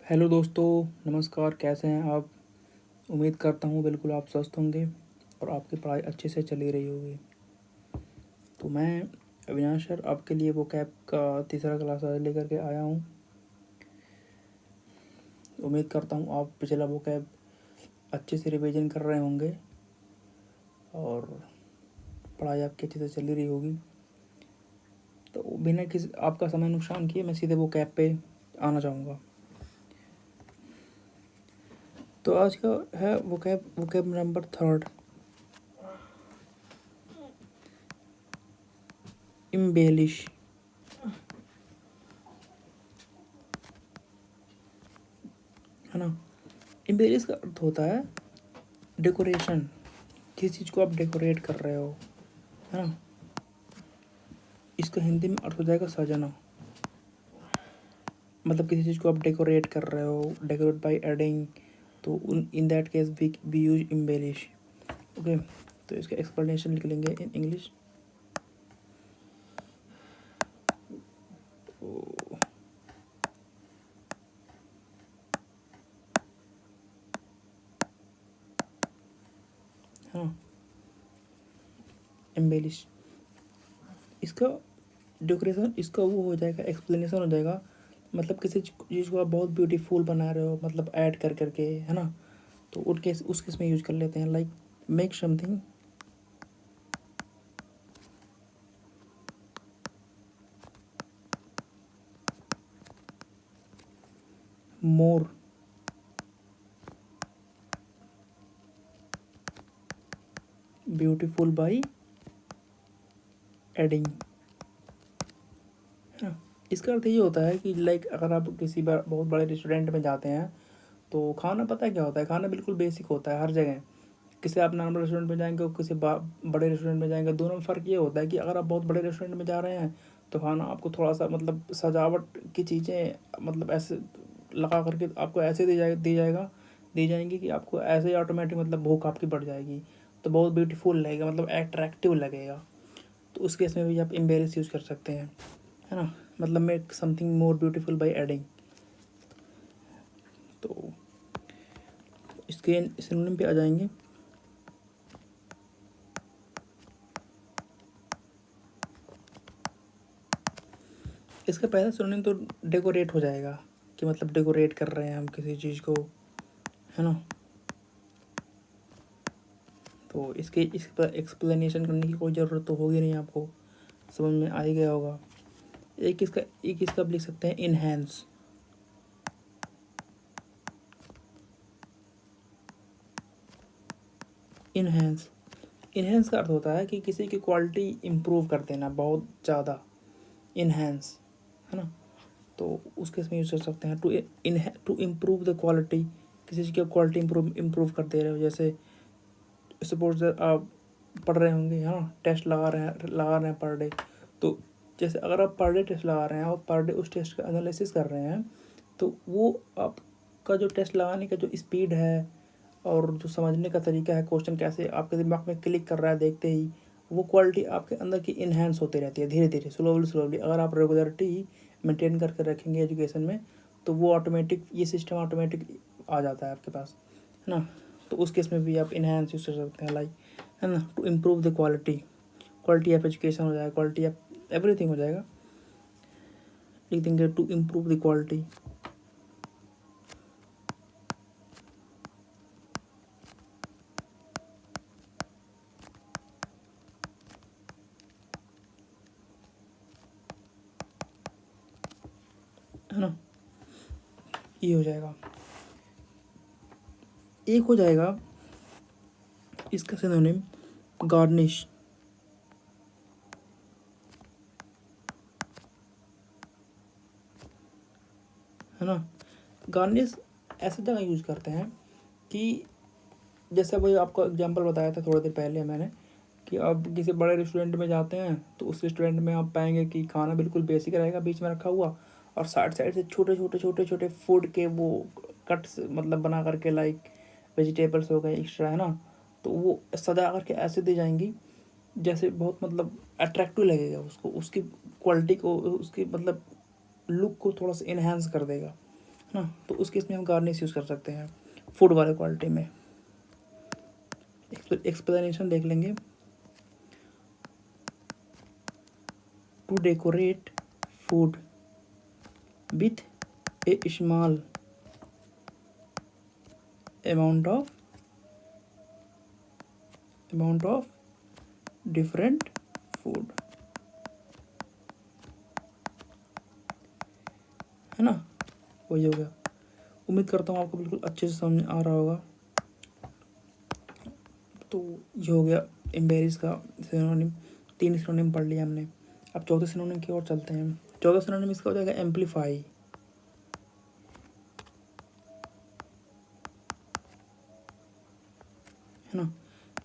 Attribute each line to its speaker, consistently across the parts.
Speaker 1: Hello दोस्तों, नमस्कार। कैसे हैं आप? उम्मीद करता हूँ बिल्कुल आप स्वस्थ होंगे और आपकी पढ़ाई अच्छे से चली रही होगी। तो मैं अविनाश सर आपके लिए वो कैब का तीसरा क्लास आज लेकर के आया हूँ। उम्मीद करता हूँ आप पिछला वो कैब अच्छे से रिवीजन कर रहे होंगे और पढ़ाई आपकी अच्छे से चली रही होगी। तो बिना किसी आपका समय नुकसान किए मैं सीधे वो कैब पे आना चाहूँगा। तो आज का है वो कैब नंबर थर्ड, इम्बेलिश। है ना। इम्बेलिश का अर्थ होता है डेकोरेशन। किसी चीज़ को आप डेकोरेट कर रहे हो, है ना। इसका हिंदी में अर्थ हो जाएगा सजाना। मतलब किसी चीज़ को आप डेकोरेट कर रहे हो, डेकोरेट बाय एडिंग, तो in that case we use embellish. Okay, तो इसका एक्सप्लेनेशन लिख लेंगे इन इंग्लिश। हाँ, एम्बेलिश इसका डेकोरेशन, इसका वो हो जाएगा, एक्सप्लेनेशन हो जाएगा। मतलब किसी चीज़ को आप बहुत ब्यूटीफुल बना रहे हो, मतलब ऐड कर करके, है ना। तो उनके उस केस में यूज कर लेते हैं, like make something more beautiful by adding. हाँ, इसका अर्थ ये होता है कि लाइक अगर आप किसी बहुत बड़े रेस्टोरेंट में जाते हैं तो खाना पता है क्या होता है। खाना बिल्कुल बेसिक होता है हर जगह। किसी आप नॉर्मल रेस्टोरेंट में जाएंगे और किसी बड़े रेस्टोरेंट में जाएंगे, दोनों में फ़र्क ये होता है कि अगर आप बहुत बड़े रेस्टोरेंट में जा रहे हैं तो खाना आपको थोड़ा सा मतलब सजावट की चीज़ें मतलब ऐसे लगा करके आपको ऐसे दी जाएंगी कि आपको ऐसे ही ऑटोमेटिक मतलब भूख आपकी बढ़ जाएगी। तो बहुत ब्यूटीफुल लगेगा, मतलब अट्रैक्टिव लगेगा। तो उस केस में भी आप एम्बेरस यूज़ कर सकते हैं, है ना। मतलब make something more beautiful by adding. तो इसके सिनोनिम पे आ जाएंगे। इसका पहला सिनोनिम तो डेकोरेट हो जाएगा कि मतलब डेकोरेट कर रहे हैं हम किसी चीज़ को, है ना। तो इस पर एक्सप्लेनेशन करने की कोई ज़रूरत तो होगी नहीं, आपको समझ में आ ही गया होगा। एक इसका लिख सकते हैं इनहेंस। इनहेंस इनहेंस का अर्थ होता है कि किसी की क्वालिटी इम्प्रूव कर देना बहुत ज़्यादा। इनहेंस, है ना। तो उस केस में यूज़ कर सकते हैं टू इम्प्रूव द क्वालिटी। किसी चीज़ की क्वालिटी इम्प्रूव कर दे रहे हो। जैसे सपोज आप पढ़ रहे होंगे, हाँ, टेस्ट लगा रहे हैं पर डे। तो जैसे अगर आप पर डे टेस्ट लगा रहे हैं और पर डे उस टेस्ट का एनालिसिस कर रहे हैं, तो वो आपका जो टेस्ट लगाने का जो स्पीड है और जो समझने का तरीका है, क्वेश्चन कैसे आपके दिमाग में क्लिक कर रहा है देखते ही, वो क्वालिटी आपके अंदर की इन्हेंस होती रहती है धीरे धीरे, स्लोली। अगर आप रेगुलरिटी मेंटेन करके रखेंगे एजुकेशन में, तो वो ऑटोमेटिक, ये सिस्टम ऑटोमेटिक आ जाता है आपके पास, है ना। तो उस केस में भी आप इन्हेंस यूज कर सकते हैं, लाइक, है ना, to improve the quality of education हो जाएगा, क्वालिटी ऑफ एवरीथिंग हो जाएगा। लिख देंगे टू इम्प्रूव द क्वालिटी। है ना, ये हो जाएगा। एक हो जाएगा इसका सिनोनिम गार्निश। है ना। गार्निश ऐसे जगह यूज़ करते हैं कि जैसे वही आपको एग्जांपल बताया था थोड़ी देर पहले मैंने, कि आप किसी बड़े रेस्टोरेंट में जाते हैं तो उस रेस्टोरेंट में आप पाएंगे कि खाना बिल्कुल बेसिक रहेगा बीच में रखा हुआ, और साइड साइड से छोटे छोटे फूड के वो कट्स मतलब बना करके, लाइक वेजिटेबल्स हो गए एक्स्ट्रा, है ना। तो वो सजा करके ऐसे दी जाएंगी जैसे बहुत मतलब अट्रैक्टिव लगेगा उसको, उसकी क्वालिटी को, उसकी मतलब लुक को थोड़ा सा इन्हेंस कर देगा, ना, तो उस केस में हम गार्निश यूज़ कर सकते हैं फूड वाले क्वालिटी में। एक्सप्लेनेशन देख लेंगे। To decorate food with a small amount of different food, है ना, वही हो गया। उम्मीद करता हूँ आपको बिल्कुल अच्छे से समझ आ रहा होगा। तो ये हो गया एम्बेरस का सिनोनिम। 3 सिनोनिम पढ़ लिया हमने। अब चौथे सिनोनिम की ओर चलते हैं। चौथा सिनोनिम इसका हो जाएगा एम्पलीफाई, है ना।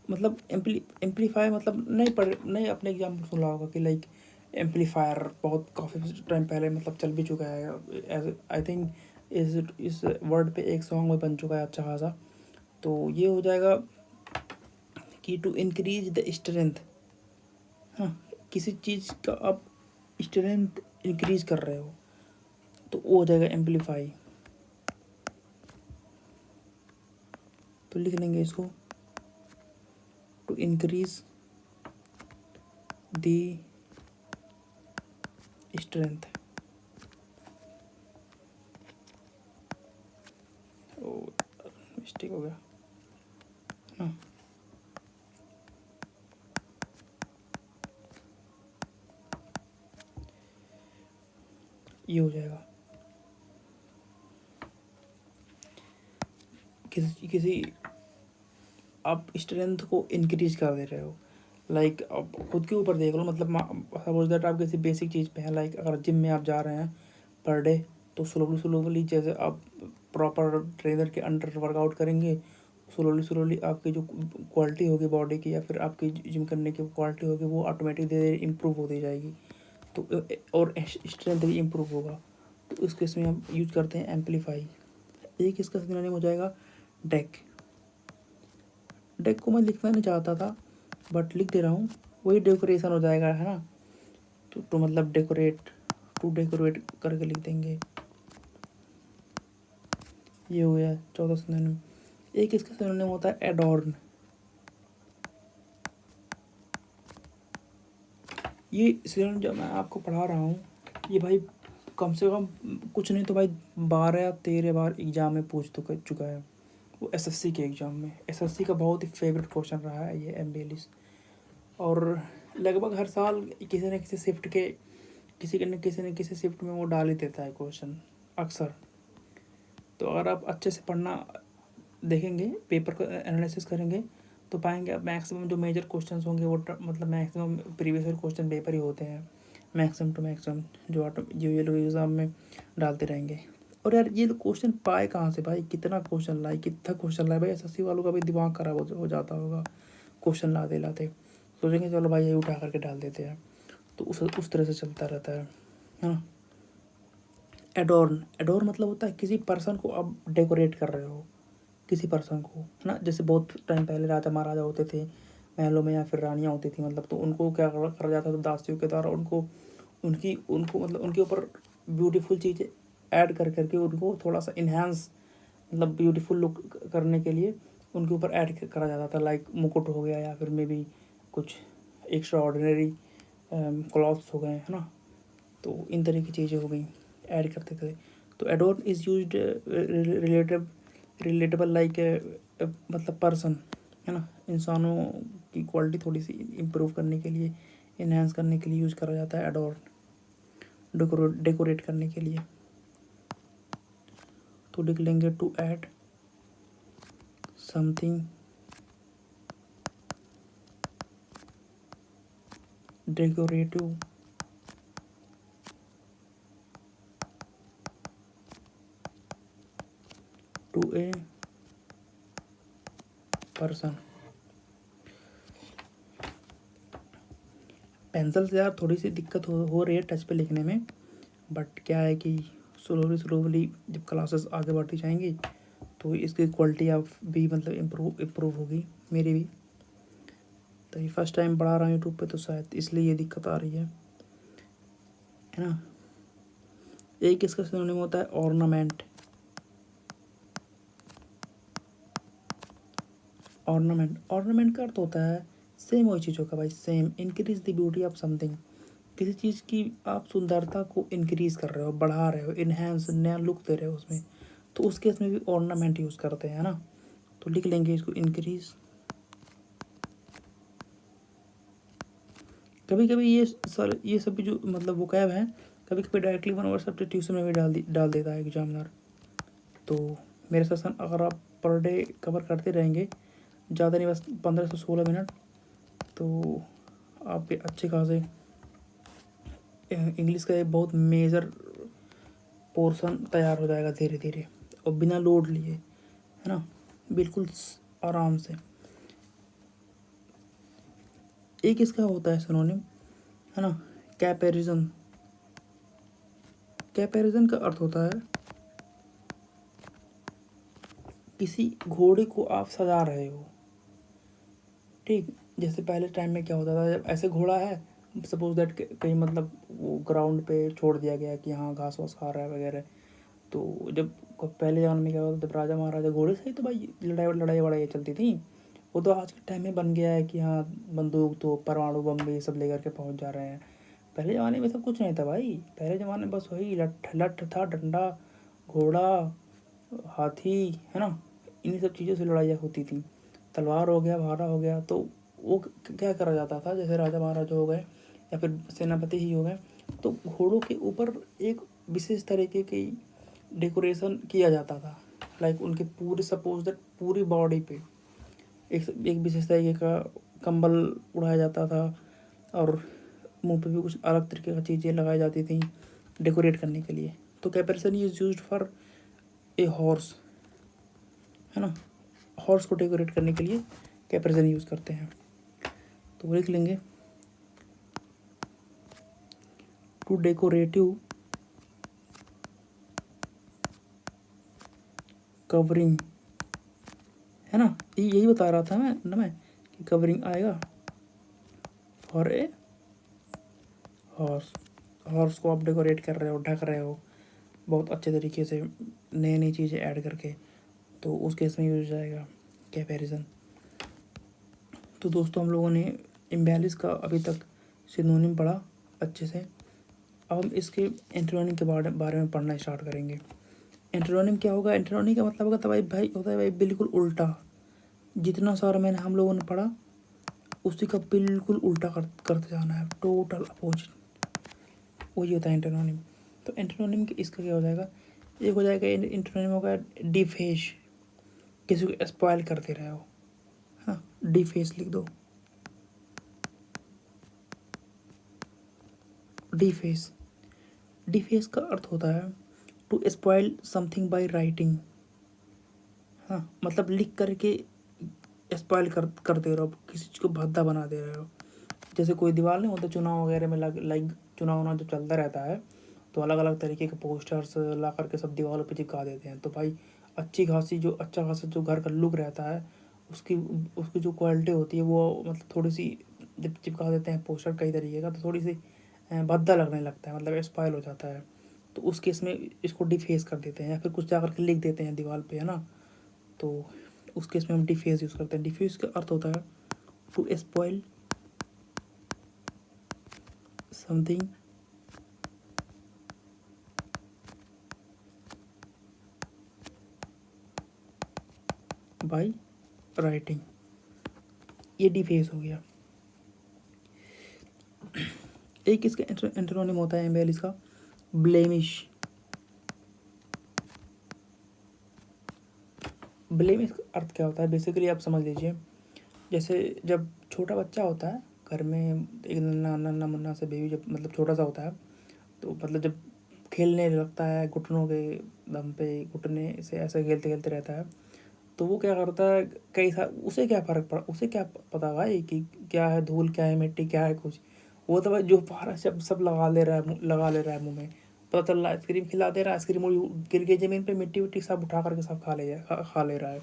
Speaker 1: मतलब एम्पलीफाई मतलब नहीं अपने एग्जाम्पल सुना होगा कि लाइक एम्पलीफायर बहुत काफ़ी टाइम पहले मतलब चल भी चुका है। आई थिंक इस वर्ड पे एक सॉन्ग में बन चुका है अच्छा खासा। तो ये हो जाएगा कि टू इंक्रीज द स्ट्रेंथ, हाँ, किसी चीज़ का आप स्ट्रेंथ इंक्रीज कर रहे हो तो वो हो जाएगा एम्पलीफाई। तो लिख लेंगे इसको, to increase the strength. Mistake हो गया, हाँ। ये हो जाएगा किसी आप स्ट्रेंथ को इंक्रीज कर दे रहे हो। लाइक आप खुद के ऊपर देख लो, मतलब सपोज दैट आप किसी बेसिक चीज़ पे हैं, लाइक अगर जिम में आप जा रहे हैं पर डे, तो स्लोली जैसे आप प्रॉपर ट्रेनर के अंडर वर्कआउट करेंगे, स्लोली आपकी जो क्वालिटी होगी बॉडी की या फिर आपकी जिम करने की क्वालिटी होगी वो ऑटोमेटिक धीरे धीरे इम्प्रूव होती जाएगी। तो और स्ट्रेंथ भी इम्प्रूव होगा। तो इस केस में हम यूज करते हैं एम्पलीफाई। एक इसका सिनोनिम हो जाएगा डेक। डेक को मैं लिखना नहीं चाहता था बट लिख दे रहा हूँ, वही डेकोरेशन हो जाएगा, है ना। तो मतलब टू डेकोरेट करके लिख देंगे। ये हो गया 14 सिनोनिम। एक इसका सिनोनिम होता है एडॉर्न। ये सिनोनिम जब मैं आपको पढ़ा रहा हूँ, ये भाई कम से कम कुछ नहीं तो भाई 12 या 13 बार एग्ज़ाम में पूछ चुका है, वो एसएससी के एग्ज़ाम में। एसएससी का बहुत ही फेवरेट क्वेश्चन रहा है ये एम्बेलिश। और लगभग हर साल किसी न किसी शिफ्ट के किसी न किसी शिफ्ट में वो डाल ही देता है क्वेश्चन अक्सर। तो अगर आप अच्छे से पढ़ना देखेंगे, पेपर को एनालिसिस करेंगे, तो पाएंगे आप मैक्सिमम जो मेजर क्वेश्चंस होंगे वो मतलब maximum previous year question paper ही होते हैं, मैक्सिमम टू मैक्सिमम जो ये लोग एग्ज़ाम में डालते रहेंगे। और यार ये लोग क्वेश्चन पाए कहाँ से भाई, कितना क्वेश्चन लाए भाई। एसएससी वालों का भी दिमाग खराब हो जाता होगा क्वेश्चन लाते लाते। सोचेंगे चलो भाई ये उठा करके डाल देते हैं, तो उस तरह से चलता रहता है ना। एडोर्न मतलब होता है किसी पर्सन को आप डेकोरेट कर रहे हो, किसी पर्सन को, है ना। जैसे बहुत टाइम पहले राजा महाराजा होते थे महलों में या फिर रानियाँ होती थी, मतलब तो उनको क्या करा जाता था दासियों के द्वारा, उनको मतलब उनके ऊपर ब्यूटीफुल चीज़ें ऐड करके उनको थोड़ा सा इन्हांस, मतलब ब्यूटीफुल लुक करने के लिए उनके ऊपर ऐड करा जाता था। लाइक मुकुट हो गया या फिर मे बी कुछ एक्स्ट्रा ऑर्डिनरी क्लॉथ्स हो गए, है ना। तो इन तरह की चीज़ें हो गई, ऐड करते थे। तो adorned is used relatable like मतलब पर्सन, है ना, इंसानों की क्वालिटी थोड़ी सी इम्प्रूव करने के लिए, इन्हांस करने के लिए यूज़ करा जाता है एडोर्न, डेकोरेट करने के लिए। तो लिख लेंगे to add something decorative to a person. Pencil से यार थोड़ी सी दिक्कत हो रही है टच पे लिखने में, बट क्या है कि स्लोली जब क्लासेस आगे बढ़ती जाएंगी तो इसकी क्वालिटी आप भी मतलब इम्प्रूव होगी, मेरी भी। तो ये फर्स्ट टाइम पढ़ा रहा हूँ यूट्यूब पे, तो शायद इसलिए ये दिक्कत आ रही है ना। एक इसका सिनोनिम होता है ऑर्नामेंट। ऑर्नामेंट, ऑर्नामेंट का अर्थ होता है सेम वही चीज़ों का भाई, same. Increase the beauty of something, किसी चीज़ की आप सुंदरता को इंक्रीज कर रहे हो, बढ़ा रहे हो, इन्हेंस, नया लुक दे रहे हो उसमें, तो उस केस में भी ऑर्नामेंट यूज़ करते हैं, है ना। तो लिख लेंगे इसको इंक्रीज। कभी कभी ये सब भी जो मतलब वोकैब है, कभी कभी डायरेक्टली वन वर्ड सब्स्टिट्यूशन में भी डाल देता है एग्जामिनर। तो मेरे सेशन अगर आप पर डे कवर करते रहेंगे, ज़्यादा नहीं, बस 15 से 16 मिनट, तो आपके अच्छे खासे इंग्लिश का एक बहुत मेजर पोर्शन तैयार हो जाएगा धीरे धीरे, और बिना लोड लिए, है ना, बिल्कुल आराम से। एक इसका होता है सिनोनिम, है ना, कैपेरिजन। कैपेरिजन का अर्थ होता है किसी घोड़े को आप सजा रहे हो, ठीक। जैसे पहले टाइम में क्या होता था, जब ऐसे घोड़ा है, सपोज दैट कहीं मतलब वो ग्राउंड पे छोड़ दिया गया कि हाँ घास वास खा रहा है वगैरह, तो जब पहले ज़माने में क्या होता था, जब राजा महाराजा घोड़े से ही तो भाई लड़ाई वड़ाई चलती थी। वो तो आज के टाइम में बन गया है कि हाँ बंदूक तो परमाणु बम ये सब लेकर के पहुंच जा रहे हैं। पहले ज़माने में सब कुछ नहीं था भाई, पहले ज़माने में बस वही लठ था, डंडा, घोड़ा, हाथी, है ना, इन्हीं सब चीज़ों से लड़ाइयाँ होती थी। तलवार हो गया, भाला हो गया, तो वो क्या करा जाता था, जैसे राजा महाराजा हो गए या फिर सेनापति ही हो गए, तो घोड़ों के ऊपर एक विशेष तरीके की डेकोरेशन किया जाता था। लाइक उनके पूरे सपोज दैट पूरी बॉडी पे एक विशेष तरीके का कंबल उड़ाया जाता था, और मुंह पे भी कुछ अलग तरीके की चीज़ें लगाई जाती थी डेकोरेट करने के लिए। तो caparison is used for a horse, है ना, हॉर्स को डेकोरेट करने के लिए कैपेरिसन यूज़ करते हैं। तो लिख लेंगे टू डेकोरेटिव कवरिंग, है ना, यही बता रहा था मैं कि कवरिंग आएगा फॉर ए हॉर्स। हॉर्स को आप डेकोरेट कर रहे हो, ढक रहे हो बहुत अच्छे तरीके से, नई नई चीज़ें ऐड करके, तो उस केस में यूज हो जाएगा कैपेरिजन। तो दोस्तों हम लोगों ने इम्बैलिस का अभी तक सिनोनिम पढ़ा अच्छे से। अब हम इसके एंटोनिम के बारे में पढ़ना स्टार्ट करेंगे। एंटोनिम क्या होगा, एंटोनिम का मतलब होगा तो भाई होता है भाई बिल्कुल उल्टा। जितना सारा मैंने हम लोगों ने पढ़ा उसी का बिल्कुल उल्टा करते जाना है, टोटल अपोजिट, वही होता है एंटोनिम। तो एंटोनिम इसका क्या हो जाएगा, एक हो जाएगा एंटोनिम होगा डिफेस, किसी को स्पॉइल करते रहे हो, है ना, डिफेस लिख दो, डिफेस। डिफेस का अर्थ होता है to spoil something by writing, हाँ, मतलब लिख करके स्पॉइल कर दे रहे हो, किसी चीज़ को भद्दा बना दे रहे हो। जैसे कोई दीवार नहीं होता चुनाव वगैरह में, लाइक चुनाव जो चलता रहता है, तो अलग अलग तरीके के पोस्टर्स ला करके सब दीवारों पे चिपका देते हैं। तो भाई अच्छा खासा जो घर का लुक रहता है, उसकी उसकी जो क्वालिटी होती है वो मतलब थोड़ी सी, जब चिपका देते हैं पोस्टर कई तरीके का, तो थोड़ी सी भद्दा लगने लगता है, मतलब स्पॉइल हो जाता है। तो उस केस में इसको डिफेस कर देते हैं, या फिर कुछ जा करके लिख देते हैं दीवार पे, है ना। तो उस केस में हम डिफेस यूज़ करते हैं। डिफेस का अर्थ होता है to spoil something by writing, ये डिफेस हो गया। एक इसका एंटोनिम होता है एम्बेलिश का ब्लेमिश। ब्लेमिश का अर्थ क्या होता है, बेसिकली आप समझ लीजिए, जैसे जब छोटा बच्चा होता है घर में, एक नन्ना मुन्ना से बेबी, जब मतलब छोटा सा होता है, तो मतलब जब खेलने लगता है घुटनों के दम पे, घुटने से ऐसे खेलते खेलते रहता है, तो वो क्या करता है, कई साल उसे क्या फ़र्क पड़ा, उसे क्या पता भाई कि क्या है धूल, क्या है मिट्टी, क्या है कुछ। वो तो भाई जो पारा सब लगा ले रहा है मुँह में, पता चल रहा है आइसक्रीम खिला दे रहा है, आइसक्रीम गिर गई ज़मीन पे, मिट्टी विट्टी सब उठा करके सब खा ले रहा है।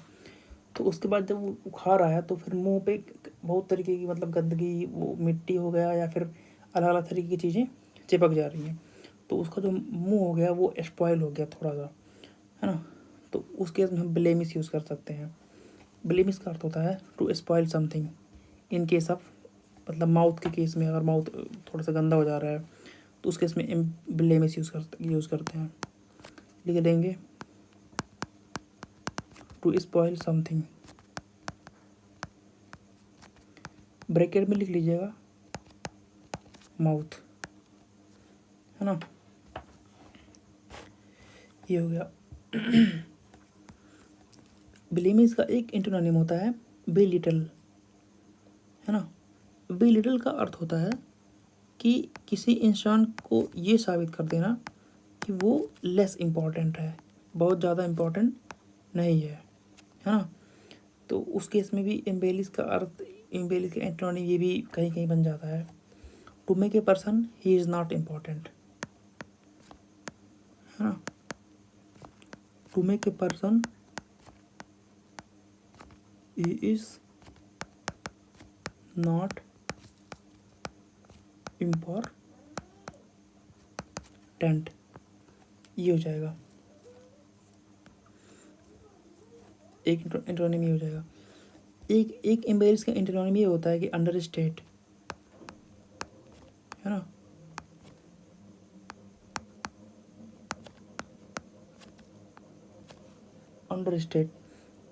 Speaker 1: तो उसके बाद जब वो खा रहा है तो फिर मुंह पे बहुत तरीके की मतलब गंदगी, वो मिट्टी हो गया या फिर अलग अलग तरीके की चीज़ें चिपक जा रही हैं, तो उसका जो मुंह हो गया वो स्पॉइल हो गया थोड़ा सा, है ना। तो उस केस में हम ब्लेमिश यूज़ कर सकते हैं। ब्लेमिश का अर्थ होता है to spoil something in case of, मतलब माउथ के केस में, अगर माउथ थोड़ा सा गंदा हो जा रहा है तो उस केस में ब्लेमिश यूज़ करते हैं। लिख लेंगे टू स्पॉइल समथिंग, ब्रैकेट में लिख लीजिएगा माउथ, है ना। ये हो गया। ब्लेमिश का एक एंटोनिम होता है बी लिटल, है ना। बी लिटल का अर्थ होता है कि किसी इंसान को ये साबित कर देना कि वो लेस इम्पॉर्टेंट है, बहुत ज़्यादा इम्पॉर्टेंट नहीं है ना। तो उस केस में भी एम्बेलिश का अर्थ, एम्बेलिश का एंटोनिम ये भी कहीं कहीं बन जाता है to make a person he is not important, है ना। To make a person he is not important, ये हो जाएगा, एक एंटोनिम ये हो जाएगा। एक एम्बेलिश का एंटोनिम ये होता है कि अंडर स्टेट, है ना। अंडर स्टेट,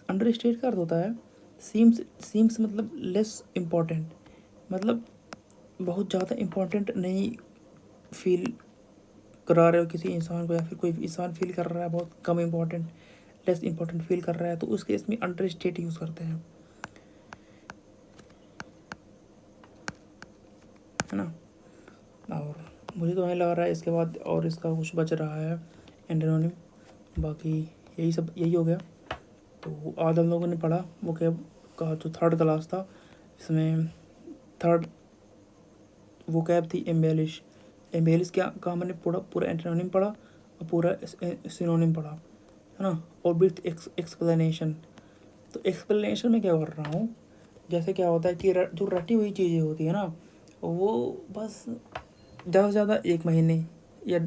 Speaker 1: अंडर स्टेट का अर्थ होता है सीम्स मतलब लेस इम्पॉर्टेंट, मतलब बहुत ज़्यादा इम्पॉर्टेंट नहीं फील करा रहे हो किसी इंसान को, या फिर कोई इंसान फील कर रहा है बहुत कम इम्पॉर्टेंट, लेस इम्पॉर्टेंट फील कर रहा है, तो उस केस में अंडर स्टेट यूज़ करते हैं, है ना। और मुझे तो नहीं लग रहा है इसके बाद और इसका कुछ बच रहा है एंटोनिम, बाकी यही हो गया। तो आज हम लोगों ने पढ़ा वोकैब का जो थर्ड क्लास था, इसमें थर्ड वोकैब थी एम्बेलिश। एम्बेलिश क्या का मैंने पूरा एंटोनिम पढ़ा और पूरा सिनोनिम पढ़ा, है ना, और विथ एक्सप्लेनेशन। तो एक्सप्लेनेशन में क्या कर रहा हूँ, जैसे क्या होता है कि जो रटी हुई चीज़ें होती है ना, वो बस ज़्यादा से ज़्यादा 1 महीने या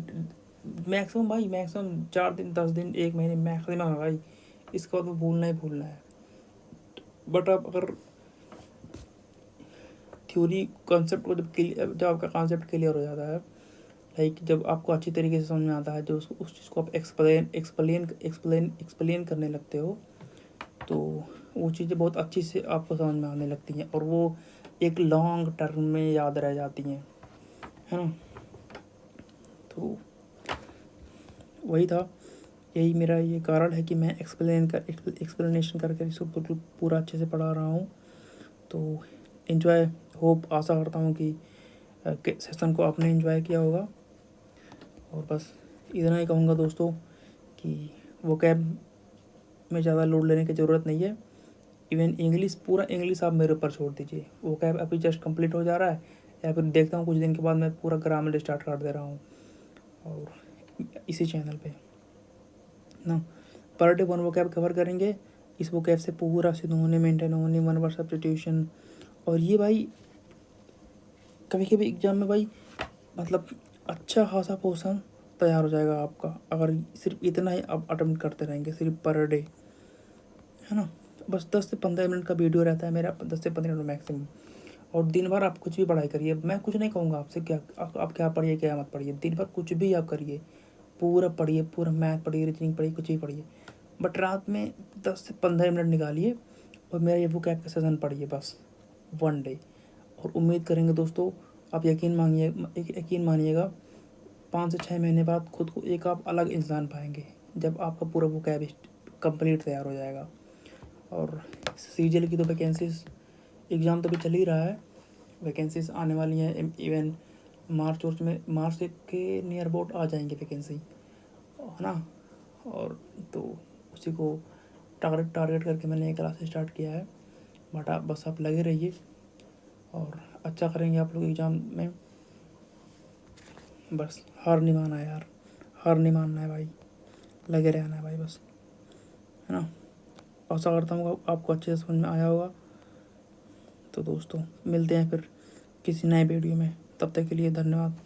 Speaker 1: मैक्सिमम भाई, मैक्सिमम 4 दिन 10 दिन 1 महीने मैक्सिमम है भाई, इसके बाद वो भूलना ही भूलना है। बट आप अगर थ्योरी कॉन्सेप्ट को जब आपका कॉन्सेप्ट क्लियर हो जाता है, लाइक जब आपको अच्छी तरीके से समझ में आता है, जो उस चीज़ को आप एक्सप्लेन करने लगते हो, तो वो चीज़ें बहुत अच्छी से आपको समझ में आने लगती हैं और वो एक लॉन्ग टर्म में याद रह जाती हैं, है ना। तो वही था, यही मेरा ये कारण है कि मैं एक्सप्लेनेशन करके इसको बिल्कुल पूरा अच्छे से पढ़ा रहा हूँ। तो इन्जॉय, होप, आशा करता हूँ कि सेशन को आपने इन्जॉय किया होगा। और बस इतना ही कहूँगा दोस्तों कि वोकैब में ज़्यादा लोड लेने की ज़रूरत नहीं है। इवन इंग्लिश, पूरा इंग्लिश आप मेरे ऊपर छोड़ दीजिए, वोकैब अभी जस्ट कंप्लीट हो जा रहा है, या फिर देखता हूँ कुछ दिन के बाद मैं पूरा ग्रामर स्टार्ट कर दे रहा हूँ, और इसी चैनल पे ना पर डे 1 वोकैब कवर करेंगे। इस वोकैब से पूरा सिनोनिम, एंटोनिम, 1 वर्ड सब्स्टिट्यूशन, और ये भाई कभी कभी एग्जाम में भाई मतलब अच्छा खासा पोर्शन तैयार हो जाएगा आपका, अगर सिर्फ इतना ही आप अटेम्प्ट करते रहेंगे सिर्फ पर डे, है ना। बस 10 से 15 मिनट का वीडियो रहता है मेरा, 10 से 15 मिनट मैक्सिमम, और दिन भर आप कुछ भी पढ़ाई करिए। मैं कुछ नहीं कहूँगा आपसे क्या आप क्या पढ़िए क्या मत पढ़िए, दिन भर कुछ भी आप करिए, पूरा पढ़िए, पूरा मैथ पढ़िए, रीजनिंग पढ़िए, कुछ भी पढ़िए, बट रात में 10 से 15 मिनट निकालिए और मेरा ये वोकैब का सेशन पढ़िए बस 1 डे। और उम्मीद करेंगे दोस्तों, आप यकीन मानिएगा 5 से 6 महीने बाद खुद को एक आप अलग इंसान पाएंगे, जब आपका पूरा वोकैब कंप्लीट तैयार हो जाएगा। और सीजीएल की तो वैकेंसीज, एग्ज़ाम तो अभी चल ही रहा है, वैकेंसीज आने वाली हैं, इवन मार्च के नियर अबाउट आ जाएंगे वैकेंसी, है ना। और तो उसी को टारगेट करके मैंने एक क्लास स्टार्ट किया है, बट आप लगे रहिए और अच्छा करेंगे आप लोग एग्ज़ाम में। बस हार नहीं मानना है यार, हार नहीं मानना है भाई, लगे रहना है भाई बस, है ना। आशा करता हूँ आपको अच्छे से समझ में आया होगा। तो दोस्तों मिलते हैं फिर किसी नए वीडियो में, तब तक के लिए धन्यवाद।